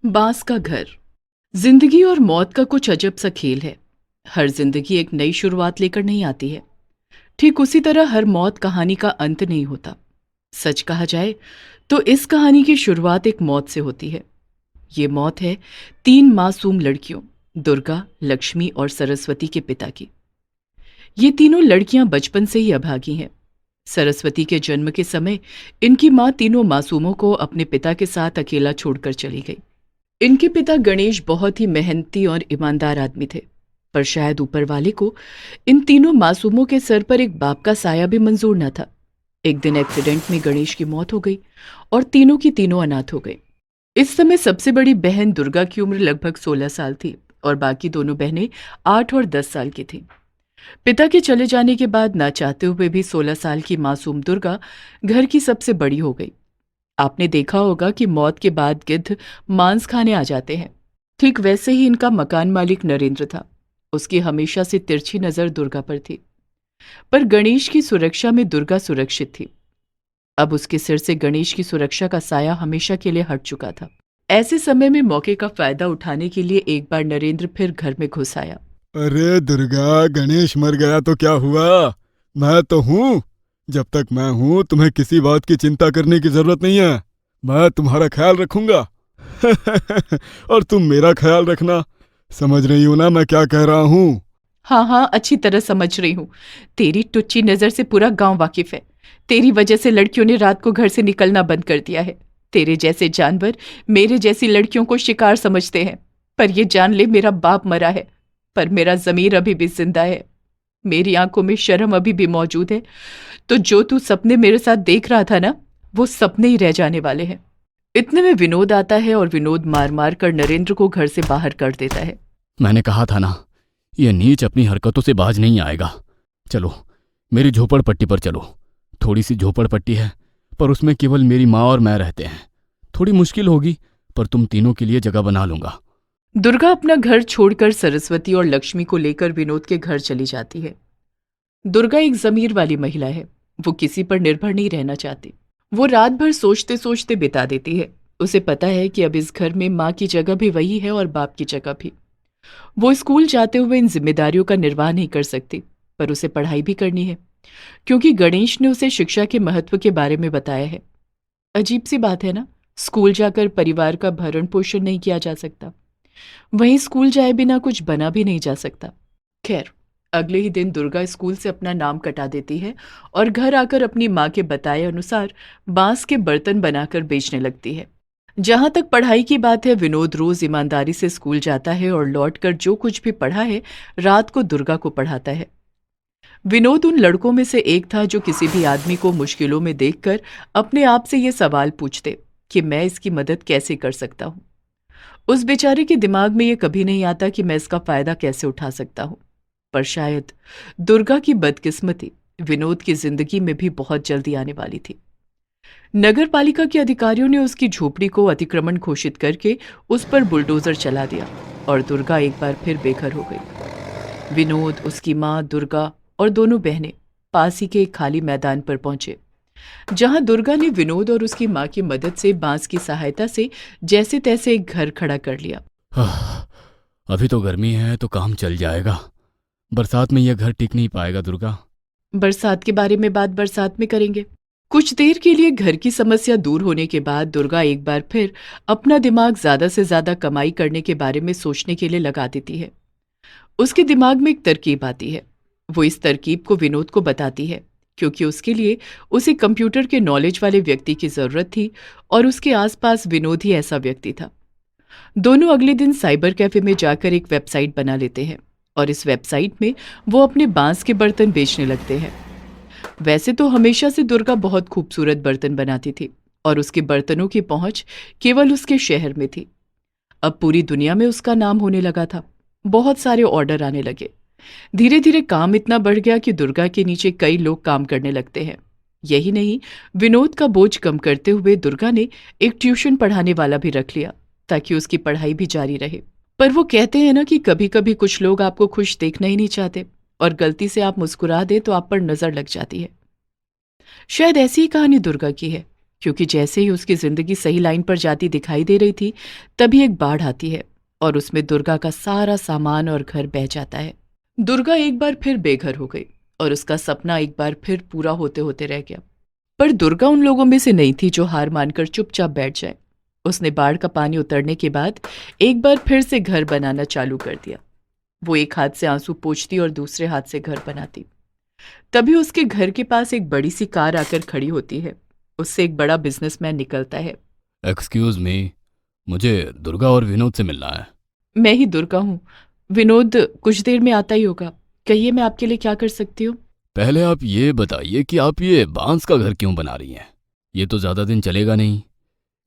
बांस का घर। जिंदगी और मौत का कुछ अजब सा खेल है। हर जिंदगी एक नई शुरुआत लेकर नहीं आती है। ठीक उसी तरह हर मौत कहानी का अंत नहीं होता। सच कहा जाए तो इस कहानी की शुरुआत एक मौत से होती है। ये मौत है तीन मासूम लड़कियों, दुर्गा, लक्ष्मी और सरस्वती के पिता की। ये तीनों लड़कियां बचपन से ही अभागी हैं। सरस्वती के जन्म के समय इनकी मां तीनों मासूमों को अपने पिता के साथ अकेला छोड़कर चली गई। इनके पिता गणेश बहुत ही मेहनती और ईमानदार आदमी थे, पर शायद ऊपर वाले को इन तीनों मासूमों के सर पर एक बाप का साया भी मंजूर न था। एक दिन एक्सीडेंट में गणेश की मौत हो गई और तीनों की तीनों अनाथ हो गए। इस समय सबसे बड़ी बहन दुर्गा की उम्र लगभग 16 साल थी और बाकी दोनों बहनें 8 और 10 साल की थीं। पिता के चले जाने के बाद ना चाहते हुए भी 16 साल की मासूम दुर्गा घर की सबसे बड़ी हो गई। आपने देखा होगा कि मौत के बाद गिद्ध मांस खाने आ जाते हैं। ठीक वैसे ही इनका मकान मालिक नरेंद्र था। उसकी हमेशा से तिरछी नजर दुर्गा पर थी, पर गणेश की सुरक्षा में दुर्गा सुरक्षित थी। अब उसके सिर से गणेश की सुरक्षा का साया हमेशा के लिए हट चुका था। ऐसे समय में मौके का फायदा उठाने के लिए एक बार नरेंद्र फिर घर में घुस आया। अरे दुर्गा, गणेश मर गया तो क्या हुआ? मैं तो हूँ। जब तक मैं हूँ तुम्हें किसी बात की चिंता करने की जरूरत नहीं है। मैं तुम्हारा ख्याल रखूंगा। और तुम मेरा ख्याल रखना। समझ रही हो ना मैं क्या कह रहा हूँ? हाँ हाँ, अच्छी तरह समझ रही हूँ। तेरी टुच्ची नजर से पूरा गांव वाकिफ है। तेरी वजह से लड़कियों ने रात को घर से निकलना बंद कर दिया है। तेरे जैसे जानवर मेरे जैसी लड़कियों को शिकार समझते हैं। पर ये जान ले, मेरा बाप मरा है, पर मेरा ज़मीर अभी भी जिंदा है। मेरी आंखों में शर्म अभी भी मौजूद है। तो जो तू सपने मेरे साथ देख रहा था ना, वो सपने ही रह जाने वाले हैं। इतने में विनोद आता है और विनोद मार मार कर नरेंद्र को घर से बाहर कर देता है। मैंने कहा था ना, ये नीच अपनी हरकतों से बाज नहीं आएगा। चलो मेरी झोपड़पट्टी पर चलो। थोड़ी सी झोपड़पट्टी है, पर उसमें केवल मेरी माँ और मैं रहते हैं। थोड़ी मुश्किल होगी, पर तुम तीनों के लिए जगह बना लूंगा। दुर्गा अपना घर छोड़कर सरस्वती और लक्ष्मी को लेकर विनोद के घर चली जाती है। दुर्गा एक जमीर वाली महिला है। वो किसी पर निर्भर नहीं रहना चाहती। वो रात भर सोचते सोचते बिता देती है। उसे पता है कि अब इस घर में माँ की जगह भी वही है और बाप की जगह भी। वो स्कूल जाते हुए इन जिम्मेदारियों का निर्वाह नहीं कर सकती, पर उसे पढ़ाई भी करनी है, क्योंकि गणेश ने उसे शिक्षा के महत्व के बारे में बताया है। अजीब सी बात है ना, स्कूल जाकर परिवार का भरण पोषण नहीं किया जा सकता, वहीं स्कूल जाए बिना कुछ बना भी नहीं जा सकता। खैर, अगले ही दिन दुर्गा स्कूल से अपना नाम कटा देती है और घर आकर अपनी माँ के बताए अनुसार बांस के बर्तन बनाकर बेचने लगती है। जहां तक पढ़ाई की बात है, विनोद रोज ईमानदारी से स्कूल जाता है और लौटकर जो कुछ भी पढ़ा है रात को दुर्गा को पढ़ाता है। विनोद उन लड़कों में से एक था जो किसी भी आदमी को मुश्किलों में देखकर अपने आप से ये सवाल पूछते कि मैं इसकी मदद कैसे कर सकता हूँ। उस बेचारे के दिमाग में ये कभी नहीं आता कि मैं इसका फायदा कैसे उठा सकता हूँ। पर शायद दुर्गा की बदकिस्मती विनोद की जिंदगी में भी बहुत जल्दी आने वाली थी। नगर पालिका के अधिकारियों ने उसकी झोपड़ी को अतिक्रमण घोषित करके उस पर बुलडोजर चला दिया और दुर्गा एक बार फिर बेघर हो गई। विनोद, उसकी माँ दुर्गा और दोनों बहनें पास ही के एक खाली मैदान पर पहुंचे, जहां दुर्गा ने विनोद और उसकी माँ की मदद से बांस की सहायता से जैसे तैसे एक घर खड़ा कर लिया। अभी तो गर्मी है तो काम चल जाएगा। बरसात में यह घर टिक नहीं पाएगा दुर्गा। बरसात के बारे में बात बरसात में करेंगे। कुछ देर के लिए घर की समस्या दूर होने के बाद दुर्गा एक बार फिर अपना दिमाग ज्यादा से ज्यादा कमाई करने के बारे में सोचने के लिए लगा देती है। उसके दिमाग में एक तरकीब आती है। वो इस तरकीब को विनोद को बताती है, क्योंकि उसके लिए उसे कंप्यूटर के नॉलेज वाले व्यक्ति की जरूरत थी और उसके आसपास विनोद ही ऐसा व्यक्ति था। दोनों अगले दिन साइबर कैफे में जाकर एक वेबसाइट बना लेते हैं और इस वेबसाइट में वो अपने बांस के बर्तन बेचने लगते हैं। वैसे तो हमेशा से दुर्गा बहुत खूबसूरत बर्तन बनाती थी और उसके बर्तनों की पहुंच केवल उसके शहर में थी। अब पूरी दुनिया में उसका नाम होने लगा था। बहुत सारे ऑर्डर आने लगे। धीरे धीरे काम इतना बढ़ गया कि दुर्गा के नीचे कई लोग काम करने लगते हैं। यही नहीं, विनोद का बोझ कम करते हुए दुर्गा ने एक ट्यूशन पढ़ाने वाला भी रख लिया, ताकि उसकी पढ़ाई भी जारी रहे। पर वो कहते हैं ना कि कभी कभी कुछ लोग आपको खुश देखना ही नहीं चाहते, और गलती से आप मुस्कुरा दे तो आप पर नजर लग जाती है। शायद ऐसी ही कहानी दुर्गा की है, क्योंकि जैसे ही उसकी जिंदगी सही लाइन पर जाती दिखाई दे रही थी, तभी एक बाढ़ आती है और उसमें दुर्गा का सारा सामान और घर बह जाता है। दुर्गा एक बार फिर बेघर हो गई और उसका सपना एक बार फिर पूरा होते होते रह गया। पर दुर्गा उन लोगों में से नहीं थी जो हार मानकर चुपचाप बैठ जाए। उसने बाढ़ का पानी उतरने के बाद एक बार फिर से घर बनाना चालू कर दिया। वो एक हाथ से आंसू पोंछती और दूसरे हाथ से घर बनाती। तभी उसके घर के पास एक बड़ी सी कार आकर खड़ी होती है। उससे एक बड़ा बिजनेसमैन निकलता है। एक्सक्यूज मी, मुझे दुर्गा और विनोद से मिलना है। मैं ही दुर्गा हूँ। विनोद कुछ देर में आता ही होगा। कहिए, मैं आपके लिए क्या कर सकती हूँ? पहले आप ये बताइए कि आप ये बांस का घर क्यों बना रही हैं? ये तो ज़्यादा दिन चलेगा नहीं।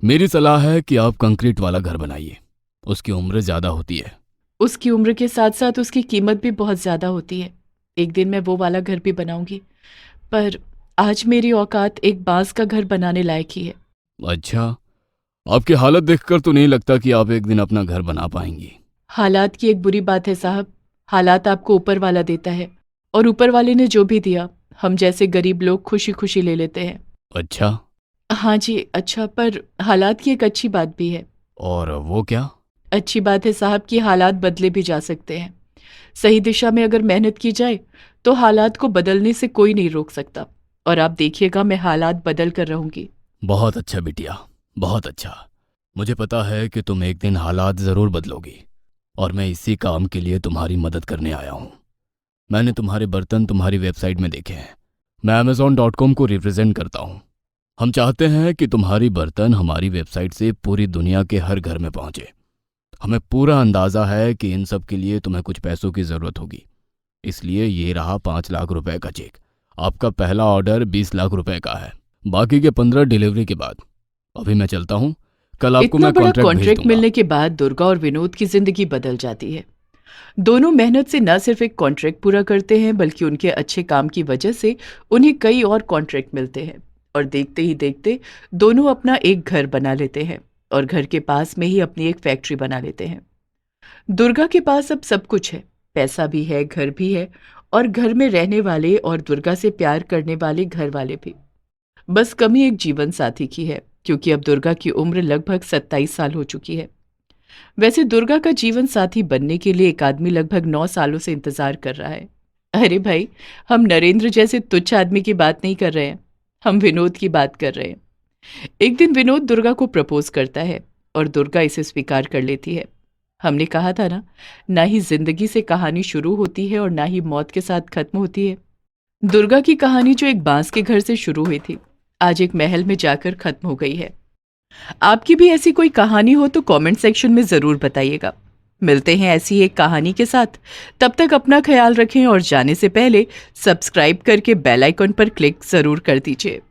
मेरी सलाह है कि आप कंक्रीट वाला घर बनाइए, उसकी उम्र ज़्यादा होती है। उसकी उम्र के साथ साथ उसकी कीमत भी बहुत ज़्यादा होती है। एक दिन मैं वो वाला घर भी बनाऊंगी, पर आज मेरी औकात एक बांस का घर बनाने लायक ही है। अच्छा, आपकी हालत देखकर तो नहीं लगता कि आप एक दिन अपना घर बना पाएंगी। हालात की एक बुरी बात है साहब। हालात आपको ऊपर वाला देता है, और ऊपर वाले ने जो भी दिया हम जैसे गरीब लोग खुशी खुशी ले लेते हैं। अच्छा, हाँ जी, अच्छा, पर हालात की एक अच्छी बात भी है। और वो क्या? अच्छी बात है साहब कि हालात बदले भी जा सकते हैं। सही दिशा में अगर मेहनत की जाए तो हालात को बदलने से कोई नहीं रोक सकता। और आप देखिएगा, मैं हालात बदल कर रहूंगी। बहुत अच्छा बिटिया, बहुत अच्छा। मुझे पता है कि तुम एक दिन हालात ज़रूर बदलोगी, और मैं इसी काम के लिए तुम्हारी मदद करने आया हूँ। मैंने तुम्हारे बर्तन तुम्हारी वेबसाइट में देखे हैं। मैं Amazon.com को रिप्रेजेंट करता हूँ। हम चाहते हैं कि तुम्हारी बर्तन हमारी वेबसाइट से पूरी दुनिया के हर घर में पहुँचे। हमें पूरा अंदाज़ा है कि इन सब के लिए तुम्हें कुछ पैसों की ज़रूरत होगी, इसलिए ये रहा 5 लाख रुपए का चेक। आपका पहला ऑर्डर 20 लाख रुपए का है, बाकी के 15 डिलीवरी के बाद। अभी मैं चलता हूँ, कल आपको इतना मैं बड़ा कॉन्ट्रैक्ट भेज कॉन्ट्रैक्ट दूंगा। मिलने के बाद दुर्गा और विनोद की जिंदगी बदल जाती है। दोनों मेहनत से न सिर्फ एक कॉन्ट्रैक्ट पूरा करते हैं, बल्कि उनके अच्छे काम की वजह से उन्हें कई और कॉन्ट्रैक्ट मिलते हैं। और देखते ही देखते दोनों अपना एक घर बना लेते हैं और घर के पास में ही अपनी एक फैक्ट्री बना लेते हैं। दुर्गा के पास अब सब कुछ है, पैसा भी है, घर भी है, और घर में रहने वाले और दुर्गा से प्यार करने वाले घर वाले भी। बस कमी एक जीवन साथी की है, क्योंकि अब दुर्गा की उम्र लगभग 27 साल हो चुकी है। वैसे दुर्गा का जीवन साथी बनने के लिए एक आदमी लगभग 9 सालों से इंतजार कर रहा है। अरे भाई, हम नरेंद्र जैसे तुच्छ आदमी की बात नहीं कर रहे हैं, हम विनोद की बात कर रहे हैं। एक दिन विनोद दुर्गा को प्रपोज करता है और दुर्गा इसे स्वीकार कर लेती है। हमने कहा था ना ही जिंदगी से कहानी शुरू होती है और ना ही मौत के साथ खत्म होती है। दुर्गा की कहानी जो एक बांस के घर से शुरू हुई थी, आज एक महल में जाकर खत्म हो गई है। आपकी भी ऐसी कोई कहानी हो तो कमेंट सेक्शन में ज़रूर बताइएगा। मिलते हैं ऐसी एक कहानी के साथ। तब तक अपना ख्याल रखें और जाने से पहले सब्सक्राइब करके बेल आइकन पर क्लिक ज़रूर कर दीजिए।